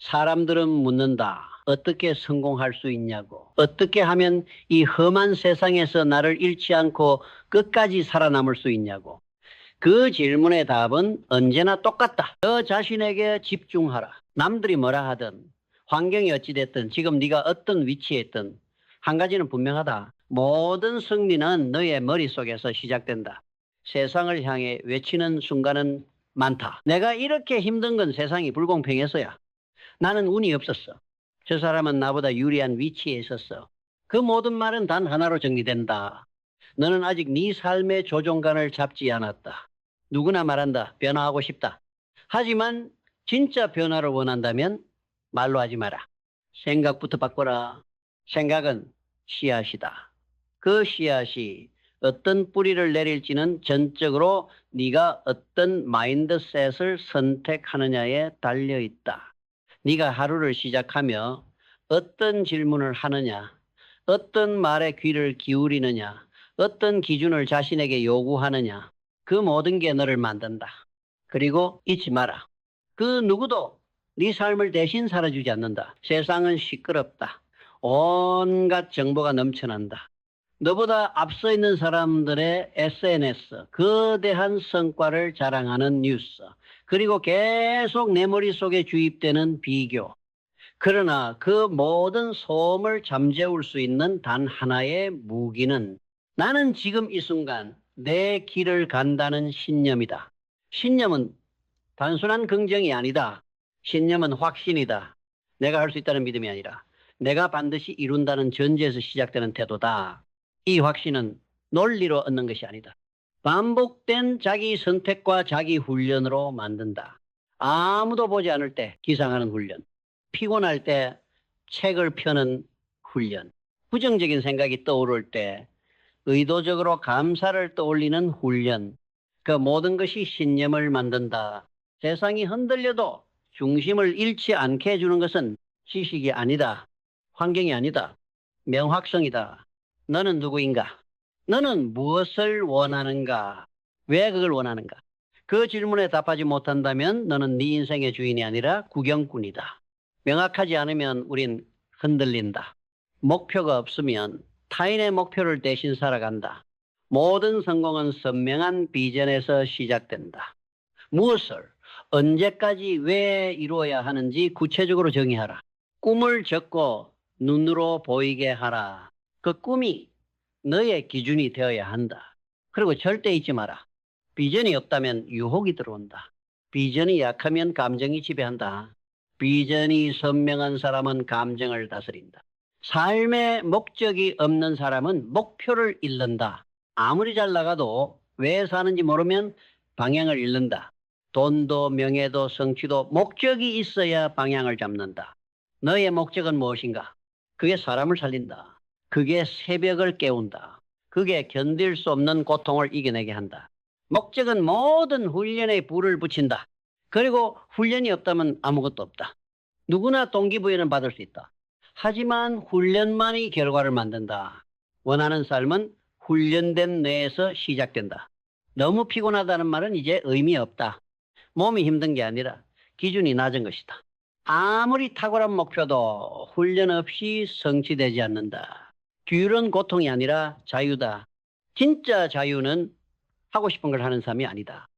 사람들은 묻는다. 어떻게 성공할 수 있냐고. 어떻게 하면 이 험한 세상에서 나를 잃지 않고 끝까지 살아남을 수 있냐고. 그 질문의 답은 언제나 똑같다. 너 자신에게 집중하라. 남들이 뭐라 하든 환경이 어찌됐든 지금 네가 어떤 위치에 있든 한 가지는 분명하다. 모든 승리는 너의 머릿속에서 시작된다. 세상을 향해 외치는 순간은 많다. 내가 이렇게 힘든 건 세상이 불공평해서야. 나는 운이 없었어. 저 사람은 나보다 유리한 위치에 있었어. 그 모든 말은 단 하나로 정리된다. 너는 아직 네 삶의 조종간을 잡지 않았다. 누구나 말한다. 변화하고 싶다. 하지만 진짜 변화를 원한다면 말로 하지 마라. 생각부터 바꿔라. 생각은 씨앗이다. 그 씨앗이 어떤 뿌리를 내릴지는 전적으로 네가 어떤 마인드셋을 선택하느냐에 달려 있다. 네가 하루를 시작하며 어떤 질문을 하느냐, 어떤 말에 귀를 기울이느냐, 어떤 기준을 자신에게 요구하느냐, 그 모든 게 너를 만든다. 그리고 잊지 마라. 그 누구도 네 삶을 대신 살아주지 않는다. 세상은 시끄럽다. 온갖 정보가 넘쳐난다. 너보다 앞서 있는 사람들의 SNS, 거대한 성과를 자랑하는 뉴스, 그리고 계속 내 머릿속에 주입되는 비교. 그러나 그 모든 소음을 잠재울 수 있는 단 하나의 무기는 나는 지금 이 순간 내 길을 간다는 신념이다. 신념은 단순한 긍정이 아니다. 신념은 확신이다. 내가 할 수 있다는 믿음이 아니라 내가 반드시 이룬다는 전제에서 시작되는 태도다. 이 확신은 논리로 얻는 것이 아니다. 반복된 자기 선택과 자기 훈련으로 만든다. 아무도 보지 않을 때 기상하는 훈련, 피곤할 때 책을 펴는 훈련, 부정적인 생각이 떠오를 때 의도적으로 감사를 떠올리는 훈련, 그 모든 것이 신념을 만든다. 세상이 흔들려도 중심을 잃지 않게 해주는 것은 지식이 아니다. 환경이 아니다. 명확성이다. 너는 누구인가? 너는 무엇을 원하는가? 왜 그걸 원하는가? 그 질문에 답하지 못한다면 너는 네 인생의 주인이 아니라 구경꾼이다. 명확하지 않으면 우린 흔들린다. 목표가 없으면 타인의 목표를 대신 살아간다. 모든 성공은 선명한 비전에서 시작된다. 무엇을 언제까지 왜 이루어야 하는지 구체적으로 정의하라. 꿈을 적고 눈으로 보이게 하라. 그 꿈이 너의 기준이 되어야 한다. 그리고 절대 잊지 마라. 비전이 없다면 유혹이 들어온다. 비전이 약하면 감정이 지배한다. 비전이 선명한 사람은 감정을 다스린다. 삶의 목적이 없는 사람은 목표를 잃는다. 아무리 잘 나가도 왜 사는지 모르면 방향을 잃는다. 돈도 명예도 성취도 목적이 있어야 방향을 잡는다. 너의 목적은 무엇인가? 그게 사람을 살린다. 그게 새벽을 깨운다. 그게 견딜 수 없는 고통을 이겨내게 한다. 목적은 모든 훈련에 불을 붙인다. 그리고 훈련이 없다면 아무것도 없다. 누구나 동기부여는 받을 수 있다. 하지만 훈련만이 결과를 만든다. 원하는 삶은 훈련된 뇌에서 시작된다. 너무 피곤하다는 말은 이제 의미 없다. 몸이 힘든 게 아니라 기준이 낮은 것이다. 아무리 탁월한 목표도 훈련 없이 성취되지 않는다. 규율은 고통이 아니라 자유다. 진짜 자유는 하고 싶은 걸 하는 삶이 아니다.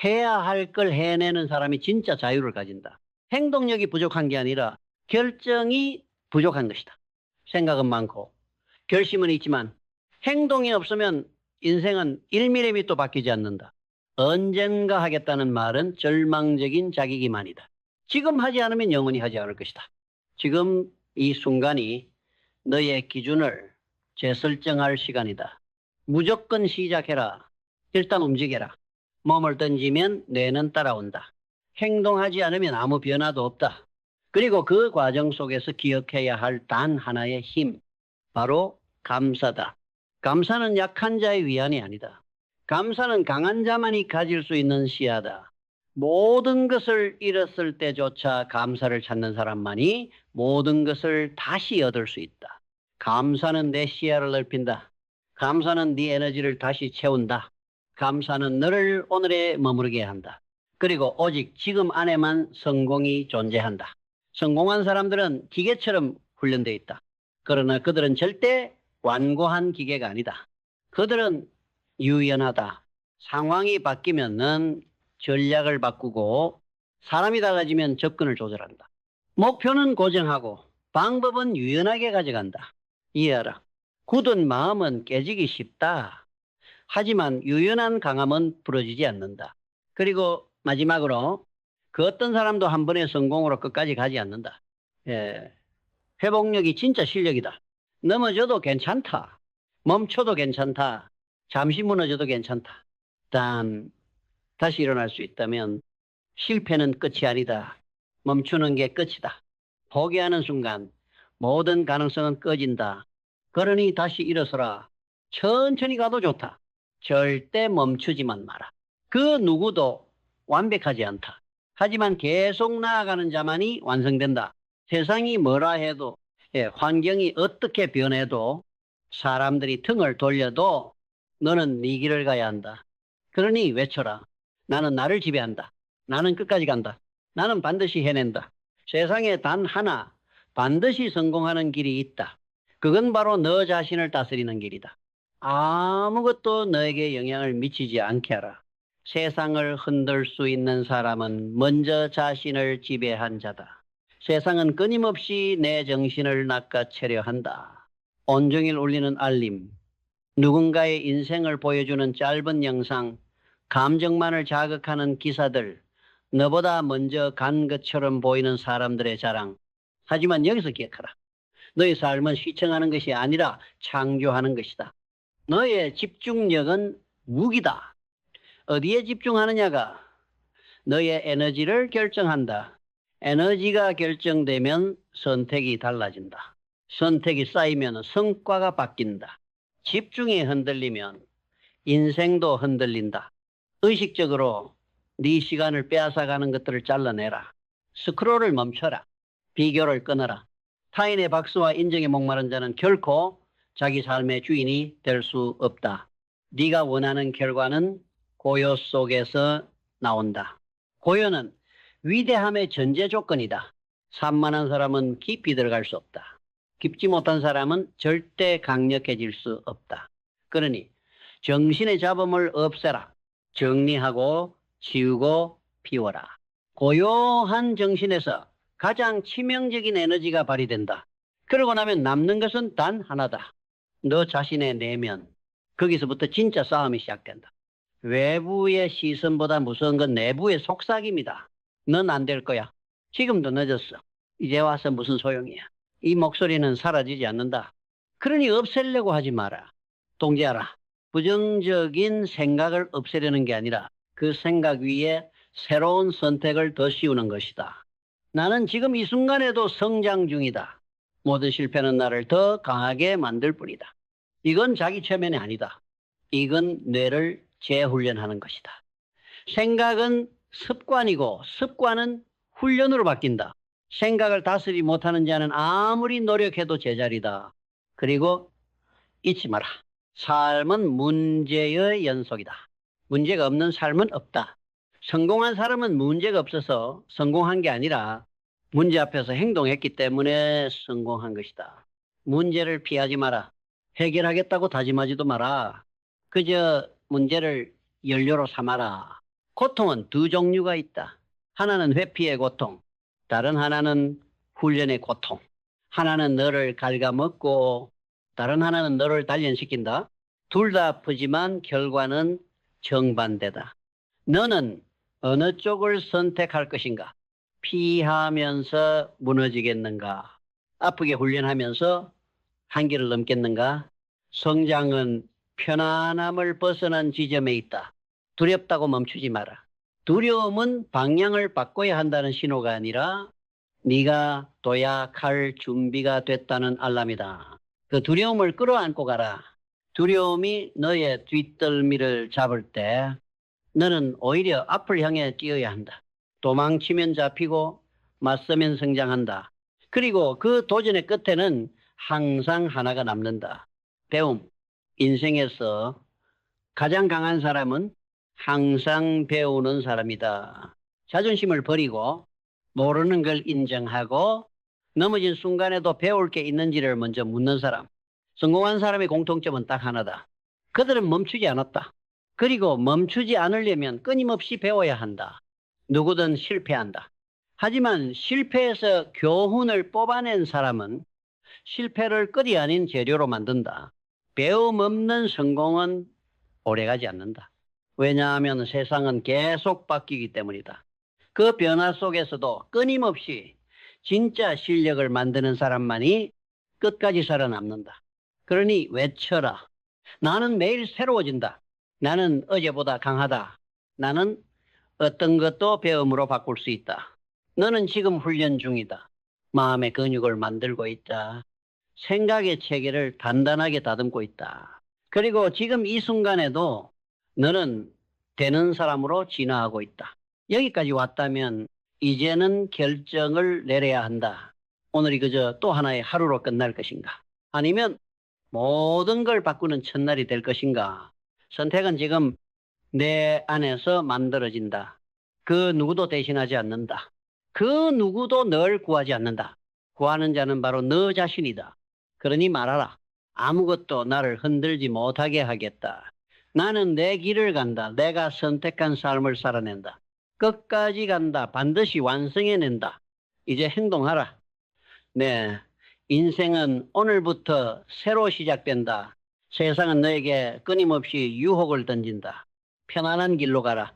해야 할 걸 해내는 사람이 진짜 자유를 가진다. 행동력이 부족한 게 아니라 결정이 부족한 것이다. 생각은 많고 결심은 있지만 행동이 없으면 인생은 1mm도 바뀌지 않는다. 언젠가 하겠다는 말은 절망적인 자기기만이다. 지금 하지 않으면 영원히 하지 않을 것이다. 지금 이 순간이 너의 기준을 재설정할 시간이다. 무조건 시작해라. 일단 움직여라. 몸을 던지면 뇌는 따라온다. 행동하지 않으면 아무 변화도 없다. 그리고 그 과정 속에서 기억해야 할 단 하나의 힘, 바로 감사다. 감사는 약한 자의 위안이 아니다. 감사는 강한 자만이 가질 수 있는 시야다. 모든 것을 잃었을 때조차 감사를 찾는 사람만이 모든 것을 다시 얻을 수 있다. 감사는 내 시야를 넓힌다. 감사는 네 에너지를 다시 채운다. 감사는 너를 오늘에 머무르게 한다. 그리고 오직 지금 안에만 성공이 존재한다. 성공한 사람들은 기계처럼 훈련되어 있다. 그러나 그들은 절대 완고한 기계가 아니다. 그들은 유연하다. 상황이 바뀌면은 전략을 바꾸고 사람이 달라지면 접근을 조절한다. 목표는 고정하고 방법은 유연하게 가져간다. 이해하라. 굳은 마음은 깨지기 쉽다. 하지만 유연한 강함은 부러지지 않는다. 그리고 마지막으로 그 어떤 사람도 한 번의 성공으로 끝까지 가지 않는다. 예, 회복력이 진짜 실력이다. 넘어져도 괜찮다. 멈춰도 괜찮다. 잠시 무너져도 괜찮다. 단 다시 일어날 수 있다면 실패는 끝이 아니다. 멈추는 게 끝이다. 포기하는 순간 모든 가능성은 꺼진다. 그러니 다시 일어서라. 천천히 가도 좋다. 절대 멈추지만 마라. 그 누구도 완벽하지 않다. 하지만 계속 나아가는 자만이 완성된다. 세상이 뭐라 해도, 환경이 어떻게 변해도, 사람들이 등을 돌려도 너는 네 길을 가야 한다. 그러니 외쳐라. 나는 나를 지배한다. 나는 끝까지 간다. 나는 반드시 해낸다. 세상에 단 하나 반드시 성공하는 길이 있다. 그건 바로 너 자신을 다스리는 길이다. 아무것도 너에게 영향을 미치지 않게 하라. 세상을 흔들 수 있는 사람은 먼저 자신을 지배한 자다. 세상은 끊임없이 내 정신을 낚아채려 한다. 온종일 울리는 알림, 누군가의 인생을 보여주는 짧은 영상, 감정만을 자극하는 기사들, 너보다 먼저 간 것처럼 보이는 사람들의 자랑. 하지만 여기서 기억하라. 너의 삶은 시청하는 것이 아니라 창조하는 것이다. 너의 집중력은 무기다. 어디에 집중하느냐가 너의 에너지를 결정한다. 에너지가 결정되면 선택이 달라진다. 선택이 쌓이면 성과가 바뀐다. 집중이 흔들리면 인생도 흔들린다. 의식적으로 네 시간을 빼앗아가는 것들을 잘라내라. 스크롤을 멈춰라. 비교를 끊어라. 타인의 박수와 인정에 목마른 자는 결코 자기 삶의 주인이 될 수 없다. 네가 원하는 결과는 고요 속에서 나온다. 고요는 위대함의 전제 조건이다. 산만한 사람은 깊이 들어갈 수 없다. 깊지 못한 사람은 절대 강력해질 수 없다. 그러니 정신의 잡음을 없애라. 정리하고 지우고 비워라. 고요한 정신에서 가장 치명적인 에너지가 발휘된다. 그러고 나면 남는 것은 단 하나다. 너 자신의 내면. 거기서부터 진짜 싸움이 시작된다. 외부의 시선보다 무서운 건 내부의 속삭임이다. 넌 안 될 거야. 지금도 늦었어. 이제 와서 무슨 소용이야. 이 목소리는 사라지지 않는다. 그러니 없애려고 하지 마라. 동지하라. 부정적인 생각을 없애려는 게 아니라 그 생각 위에 새로운 선택을 더 씌우는 것이다. 나는 지금 이 순간에도 성장 중이다. 모든 실패는 나를 더 강하게 만들 뿐이다. 이건 자기 최면이 아니다. 이건 뇌를 재훈련하는 것이다. 생각은 습관이고 습관은 훈련으로 바뀐다. 생각을 다스리지 못하는 자는 아무리 노력해도 제자리다. 그리고 잊지 마라. 삶은 문제의 연속이다. 문제가 없는 삶은 없다. 성공한 사람은 문제가 없어서 성공한 게 아니라 문제 앞에서 행동했기 때문에 성공한 것이다. 문제를 피하지 마라. 해결하겠다고 다짐하지도 마라. 그저 문제를 연료로 삼아라. 고통은 두 종류가 있다. 하나는 회피의 고통, 다른 하나는 훈련의 고통. 하나는 너를 갉아먹고 다른 하나는 너를 단련시킨다. 둘 다 아프지만 결과는 정반대다. 너는 어느 쪽을 선택할 것인가? 피하면서 무너지겠는가? 아프게 훈련하면서 한계를 넘겠는가? 성장은 편안함을 벗어난 지점에 있다. 두렵다고 멈추지 마라. 두려움은 방향을 바꿔야 한다는 신호가 아니라 네가 도약할 준비가 됐다는 알람이다. 그 두려움을 끌어안고 가라. 두려움이 너의 뒷덜미를 잡을 때 너는 오히려 앞을 향해 뛰어야 한다. 도망치면 잡히고 맞서면 성장한다. 그리고 그 도전의 끝에는 항상 하나가 남는다. 배움. 인생에서 가장 강한 사람은 항상 배우는 사람이다. 자존심을 버리고 모르는 걸 인정하고 넘어진 순간에도 배울 게 있는지를 먼저 묻는 사람. 성공한 사람의 공통점은 딱 하나다. 그들은 멈추지 않았다. 그리고 멈추지 않으려면 끊임없이 배워야 한다. 누구든 실패한다. 하지만 실패에서 교훈을 뽑아낸 사람은 실패를 끝이 아닌 재료로 만든다. 배움 없는 성공은 오래가지 않는다. 왜냐하면 세상은 계속 바뀌기 때문이다. 그 변화 속에서도 끊임없이 진짜 실력을 만드는 사람만이 끝까지 살아남는다. 그러니 외쳐라. 나는 매일 새로워진다. 나는 어제보다 강하다. 나는 어떤 것도 배움으로 바꿀 수 있다. 너는 지금 훈련 중이다. 마음의 근육을 만들고 있다. 생각의 체계를 단단하게 다듬고 있다. 그리고 지금 이 순간에도 너는 되는 사람으로 진화하고 있다. 여기까지 왔다면 이제는 결정을 내려야 한다. 오늘이 그저 또 하나의 하루로 끝날 것인가? 아니면 모든 걸 바꾸는 첫날이 될 것인가? 선택은 지금 내 안에서 만들어진다. 그 누구도 대신하지 않는다. 그 누구도 널 구하지 않는다. 구하는 자는 바로 너 자신이다. 그러니 말하라. 아무것도 나를 흔들지 못하게 하겠다. 나는 내 길을 간다. 내가 선택한 삶을 살아낸다. 끝까지 간다. 반드시 완성해낸다. 이제 행동하라. 네, 인생은 오늘부터 새로 시작된다. 세상은 너에게 끊임없이 유혹을 던진다. 편안한 길로 가라.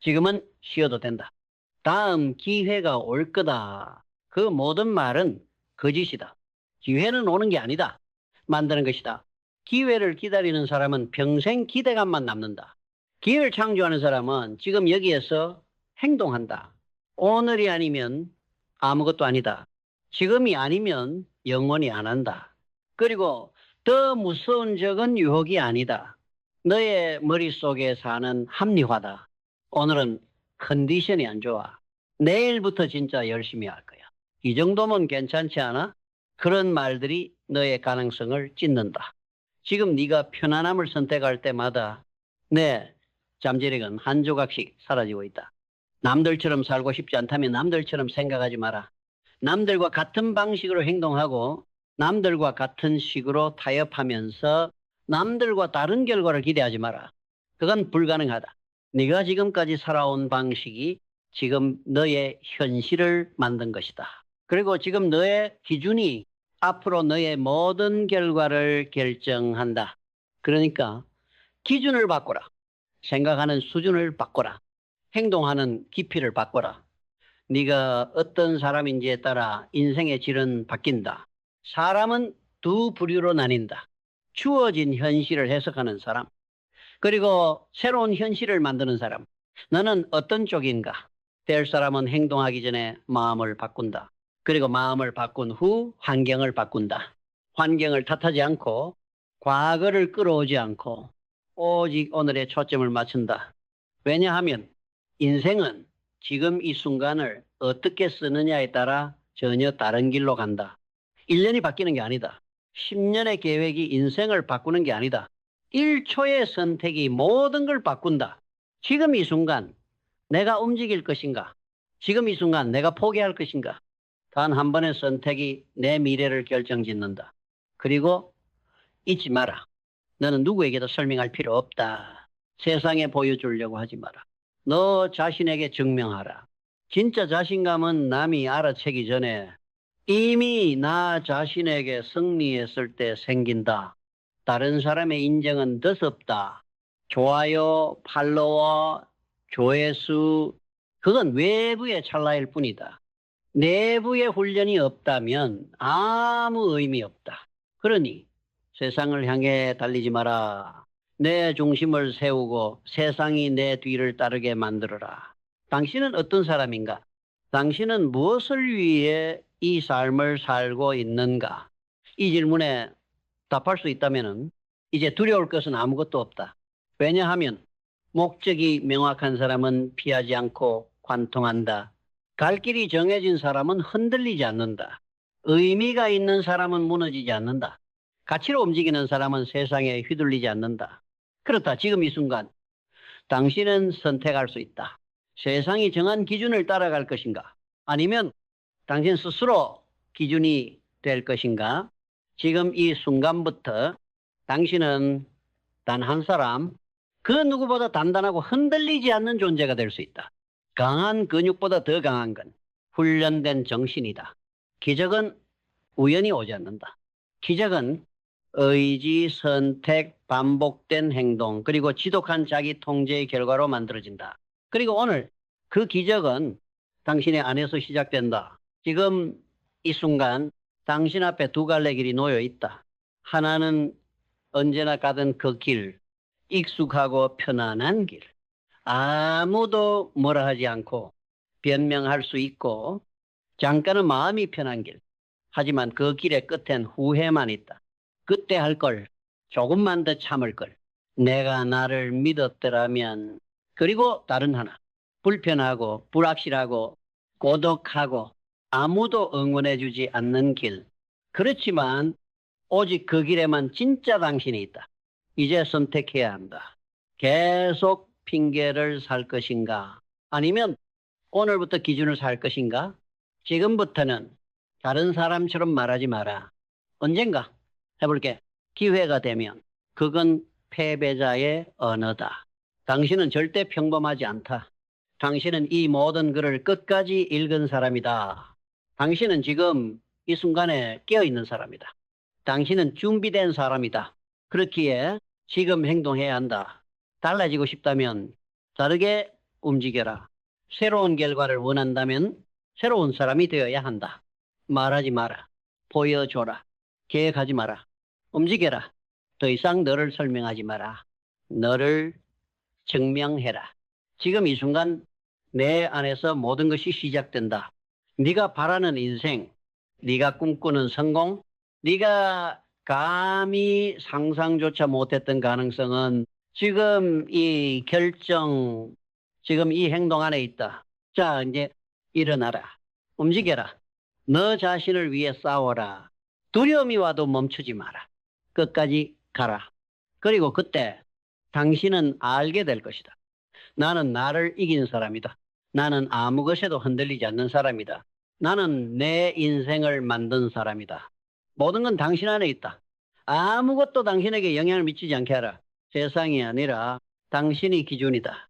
지금은 쉬어도 된다. 다음 기회가 올 거다. 그 모든 말은 거짓이다. 기회는 오는 게 아니다. 만드는 것이다. 기회를 기다리는 사람은 평생 기대감만 남는다. 기회를 창조하는 사람은 지금 여기에서 행동한다. 오늘이 아니면 아무것도 아니다. 지금이 아니면 영원히 안 한다. 그리고 더 무서운 적은 유혹이 아니다. 너의 머릿속에 사는 합리화다. 오늘은 컨디션이 안 좋아. 내일부터 진짜 열심히 할 거야. 이 정도면 괜찮지 않아? 그런 말들이 너의 가능성을 찢는다. 지금 네가 편안함을 선택할 때마다 내 잠재력은 한 조각씩 사라지고 있다. 남들처럼 살고 싶지 않다면 남들처럼 생각하지 마라. 남들과 같은 방식으로 행동하고 남들과 같은 식으로 타협하면서 남들과 다른 결과를 기대하지 마라. 그건 불가능하다. 네가 지금까지 살아온 방식이 지금 너의 현실을 만든 것이다. 그리고 지금 너의 기준이 앞으로 너의 모든 결과를 결정한다. 그러니까 기준을 바꿔라. 생각하는 수준을 바꿔라. 행동하는 깊이를 바꿔라. 네가 어떤 사람인지에 따라 인생의 질은 바뀐다. 사람은 두 부류로 나뉜다. 주어진 현실을 해석하는 사람, 그리고 새로운 현실을 만드는 사람. 너는 어떤 쪽인가? 될 사람은 행동하기 전에 마음을 바꾼다. 그리고 마음을 바꾼 후 환경을 바꾼다. 환경을 탓하지 않고 과거를 끌어오지 않고 오직 오늘에 초점을 맞춘다. 왜냐하면 인생은 지금 이 순간을 어떻게 쓰느냐에 따라 전혀 다른 길로 간다. 1년이 바뀌는 게 아니다. 10년의 계획이 인생을 바꾸는 게 아니다. 1초의 선택이 모든 걸 바꾼다. 지금 이 순간 내가 움직일 것인가? 지금 이 순간 내가 포기할 것인가? 단 한 번의 선택이 내 미래를 결정짓는다. 그리고 잊지 마라. 너는 누구에게도 설명할 필요 없다. 세상에 보여주려고 하지 마라. 너 자신에게 증명하라. 진짜 자신감은 남이 알아채기 전에 이미 나 자신에게 승리했을 때 생긴다. 다른 사람의 인정은 더럽다. 좋아요, 팔로워, 조회수, 그건 외부의 찰나일 뿐이다. 내부의 훈련이 없다면 아무 의미 없다. 그러니 세상을 향해 달리지 마라. 내 중심을 세우고 세상이 내 뒤를 따르게 만들어라. 당신은 어떤 사람인가? 당신은 무엇을 위해 이 삶을 살고 있는가? 이 질문에 답할 수 있다면 이제 두려울 것은 아무것도 없다. 왜냐하면 목적이 명확한 사람은 피하지 않고 관통한다. 갈 길이 정해진 사람은 흔들리지 않는다. 의미가 있는 사람은 무너지지 않는다. 가치로 움직이는 사람은 세상에 휘둘리지 않는다. 그렇다. 지금 이 순간 당신은 선택할 수 있다. 세상이 정한 기준을 따라갈 것인가? 아니면 당신 스스로 기준이 될 것인가? 지금 이 순간부터 당신은 단 한 사람, 그 누구보다 단단하고 흔들리지 않는 존재가 될 수 있다. 강한 근육보다 더 강한 건 훈련된 정신이다. 기적은 우연히 오지 않는다. 기적은 의지, 선택, 반복된 행동, 그리고 지독한 자기 통제의 결과로 만들어진다. 그리고 오늘 그 기적은 당신의 안에서 시작된다. 지금 이 순간 당신 앞에 두 갈래 길이 놓여 있다. 하나는 언제나 가던 그 길, 익숙하고 편안한 길. 아무도 뭐라 하지 않고 변명할 수 있고 잠깐은 마음이 편한 길. 하지만 그 길의 끝엔 후회만 있다. 그때 할 걸, 조금만 더 참을 걸. 내가 나를 믿었더라면. 그리고 다른 하나. 불편하고 불확실하고 고독하고 아무도 응원해주지 않는 길. 그렇지만 오직 그 길에만 진짜 당신이 있다. 이제 선택해야 한다. 계속 핑계를 살 것인가? 아니면 오늘부터 기준을 살 것인가? 지금부터는 다른 사람처럼 말하지 마라. 언젠가 해볼게. 기회가 되면 그건 패배자의 언어다. 당신은 절대 평범하지 않다. 당신은 이 모든 글을 끝까지 읽은 사람이다. 당신은 지금 이 순간에 깨어있는 사람이다. 당신은 준비된 사람이다. 그렇기에 지금 행동해야 한다. 달라지고 싶다면 다르게 움직여라. 새로운 결과를 원한다면 새로운 사람이 되어야 한다. 말하지 마라. 보여줘라. 계획하지 마라. 움직여라. 더 이상 너를 설명하지 마라. 너를 증명해라. 지금 이 순간 내 안에서 모든 것이 시작된다. 네가 바라는 인생, 네가 꿈꾸는 성공, 네가 감히 상상조차 못했던 가능성은 지금 이 결정, 지금 이 행동 안에 있다. 자, 이제 일어나라. 움직여라. 너 자신을 위해 싸워라. 두려움이 와도 멈추지 마라. 끝까지 가라. 그리고 그때 당신은 알게 될 것이다. 나는 나를 이긴 사람이다. 나는 아무 것에도 흔들리지 않는 사람이다. 나는 내 인생을 만든 사람이다. 모든 건 당신 안에 있다. 아무것도 당신에게 영향을 미치지 않게 하라. 세상이 아니라 당신이 기준이다.